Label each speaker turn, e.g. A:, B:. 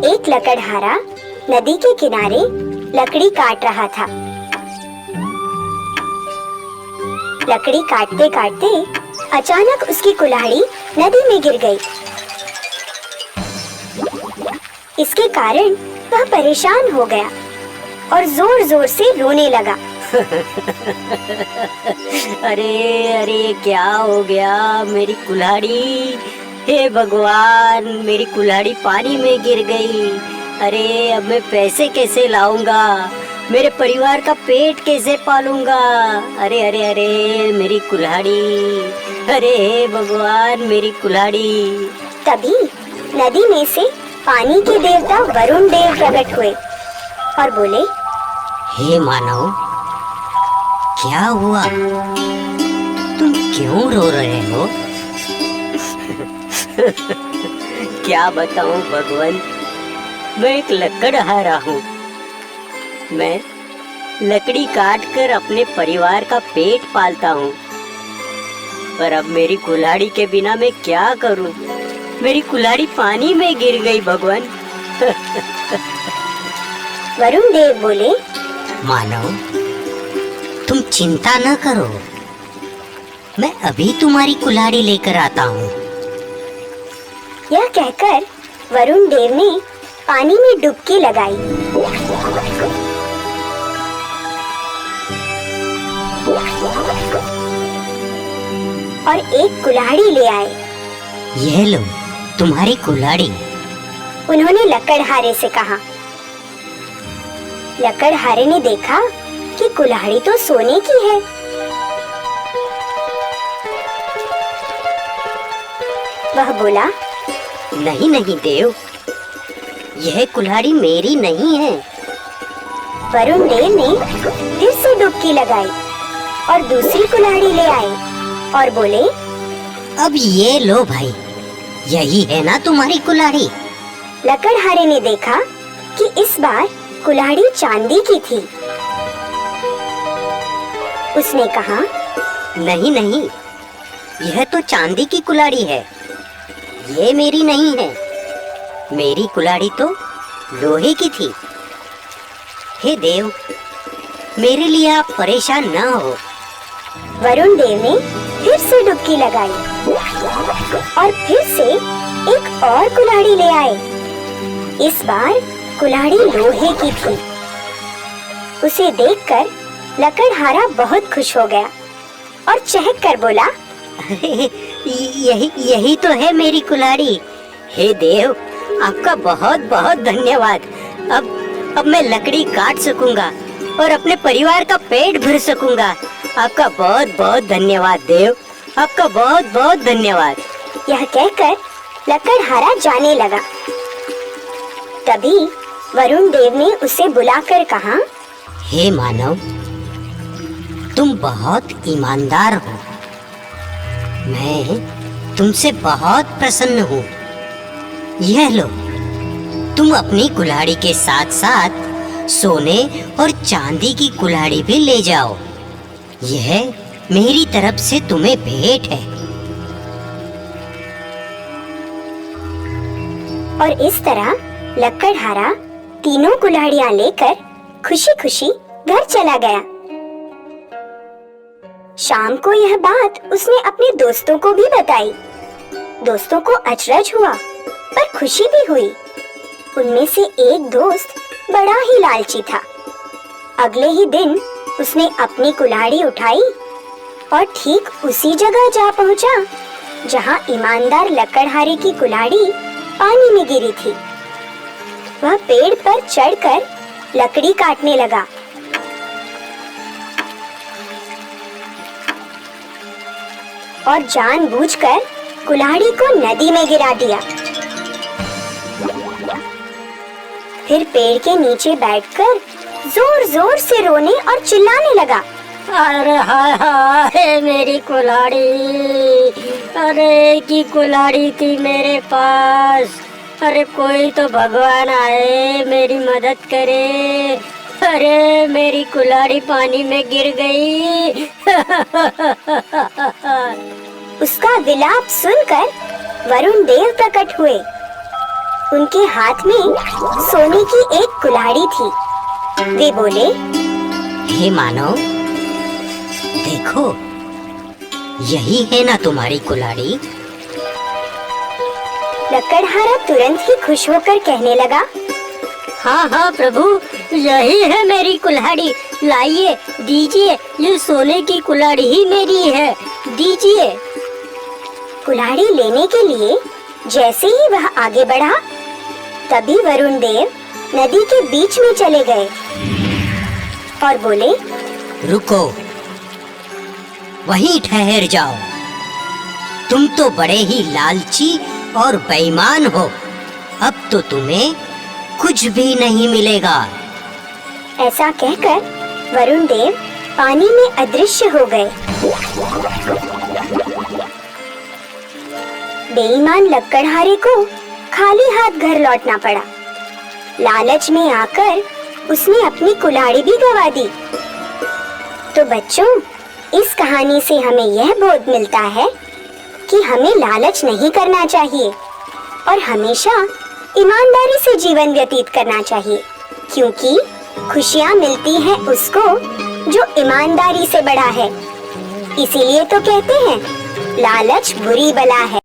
A: एक लकड़हारा नदी के किनारे लकड़ी काट रहा था। लकड़ी काटते काटते अचानक उसकी कुल्हाड़ी नदी में गिर गई। इसके कारण वह परेशान हो गया और जोर जोर से रोने लगा।
B: अरे अरे क्या हो गया मेरी कुल्हाड़ी। हे भगवान, मेरी कुल्हाड़ी पानी में गिर गई। अरे अब मैं पैसे कैसे लाऊंगा, मेरे परिवार का पेट कैसे पालूंगा। अरे अरे अरे मेरी कुल्हाड़ी, अरे हे भगवान मेरी कुल्हाड़ी।
A: तभी नदी में से पानी के देवता वरुण देव प्रकट हुए और बोले,
B: हे मानव, क्या हुआ, तुम क्यों रो रहे हो? क्या बताऊं भगवान, मैं एक लकड़हारा हूँ। मैं लकड़ी काट कर अपने परिवार का पेट पालता हूँ, पर अब मेरी कुल्हाड़ी के बिना मैं क्या करूँ? मेरी कुल्हाड़ी पानी में गिर गई भगवान।
A: वरुण देव बोले,
B: मानव, तुम चिंता न करो, मैं अभी तुम्हारी कुल्हाड़ी लेकर आता हूँ।
A: यह कहकर वरुण देव ने पानी में डुबकी लगाई। और एक कुल्हाड़ी ले आए।
B: यह लो तुम्हारी कुल्हाड़ी,
A: उन्होंने लकड़हारे से कहा। लकड़हारे ने देखा कि कुल्हाड़ी तो सोने की है। वह बोला,
B: नहीं नहीं देव, यह कुल्हाड़ी मेरी नहीं है।
A: वरुण देव ने फिर से डुबकी लगाई और दूसरी कुल्हाड़ी ले आए और बोले,
B: अब ये लो भाई, यही है ना तुम्हारी कुल्हाड़ी।
A: लकड़हारे ने देखा कि इस बार कुल्हाड़ी चांदी की थी। उसने कहा,
B: नहीं नहीं, यह तो चांदी की कुल्हाड़ी है, ये मेरी नहीं है। मेरी कुल्हाड़ी तो लोहे की थी। हे देव, मेरे लिए आप परेशान न हो।
A: वरुण देव ने फिर से डुबकी लगाई और फिर से एक और कुल्हाड़ी ले आए। इस बार कुल्हाड़ी लोहे की थी। उसे देखकर लकड़हारा बहुत खुश हो गया और चहक कर बोला,
B: यही तो है मेरी कुल्हाड़ी। हे देव, आपका बहुत बहुत धन्यवाद। अब मैं लकड़ी काट सकूंगा और अपने परिवार का पेट भर सकूंगा। आपका बहुत बहुत धन्यवाद देव, आपका बहुत बहुत धन्यवाद।
A: यह कहकर लकड़हारा जाने लगा। तभी वरुण देव ने उसे बुलाकर कहा,
B: हे मानव, तुम बहुत ईमानदार हो। मैं तुमसे बहुत प्रसन्न हूँ। यह लो, तुम अपनी कुल्हाड़ी के साथ साथ सोने और चांदी की कुल्हाड़ी भी ले जाओ। यह मेरी तरफ से तुम्हें भेंट है।
A: और इस तरह लकड़हारा तीनों कुल्हाड़ियां लेकर खुशी खुशी घर चला गया। शाम को यह बात उसने अपने दोस्तों को भी बताई। दोस्तों को अचरज हुआ पर खुशी भी हुई। उनमें से एक दोस्त बड़ा ही लालची था। अगले ही दिन उसने अपनी कुल्हाड़ी उठाई और ठीक उसी जगह जा पहुंचा जहां ईमानदार लकड़हारे की कुल्हाड़ी पानी में गिरी थी। वह पेड़ पर चढ़कर लकड़ी काटने लगा। और जानबूझकर कुल्हाड़ी को नदी में गिरा दिया। फिर पेड़ के नीचे बैठकर जोर जोर से रोने और चिल्लाने लगा,
B: अरे हाय हाय मेरी कुल्हाड़ी, अरे की कुल्हाड़ी थी मेरे पास। अरे कोई तो भगवान आए, मेरी मदद करे। अरे मेरी कुल्हाड़ी पानी में गिर गई।
A: उसका विलाप सुनकर वरुण देव प्रकट हुए। उनके हाथ में सोने की एक कुल्हाड़ी थी। वे बोले,
B: हे मानव, देखो, यही है ना तुम्हारी कुल्हाड़ी?
A: लकड़हारा तुरंत ही खुश होकर कहने लगा,
B: हाँ हाँ प्रभु, यही है मेरी कुल्हाड़ी। लाइए, दीजिए, ये सोने की कुल्हाड़ी ही मेरी है, दीजिए।
A: कुल्हाड़ी लेने के लिए जैसे ही वह आगे बढ़ा, तभी वरुण देव नदी के बीच में चले गए और बोले,
B: रुको, वहीं ठहर जाओ। तुम तो बड़े ही लालची और बेईमान हो। अब तो तुम्हें कुछ भी नहीं मिलेगा।
A: ऐसा कहकर वरुण देव पानी में अदृश्य हो गए। बेईमान लकड़हारे को खाली हाथ घर लौटना पड़ा। लालच में आकर उसने अपनी कुल्हाड़ी भी गंवा दी। तो बच्चों, इस कहानी से हमें यह बोध मिलता है कि हमें लालच नहीं करना चाहिए और हमेशा ईमानदारी से जीवन व्यतीत करना चाहिए, क्योंकि खुशियाँ मिलती हैं उसको जो ईमानदारी से बड़ा है। इसीलिए तो कहते हैं, लालच बुरी बला है।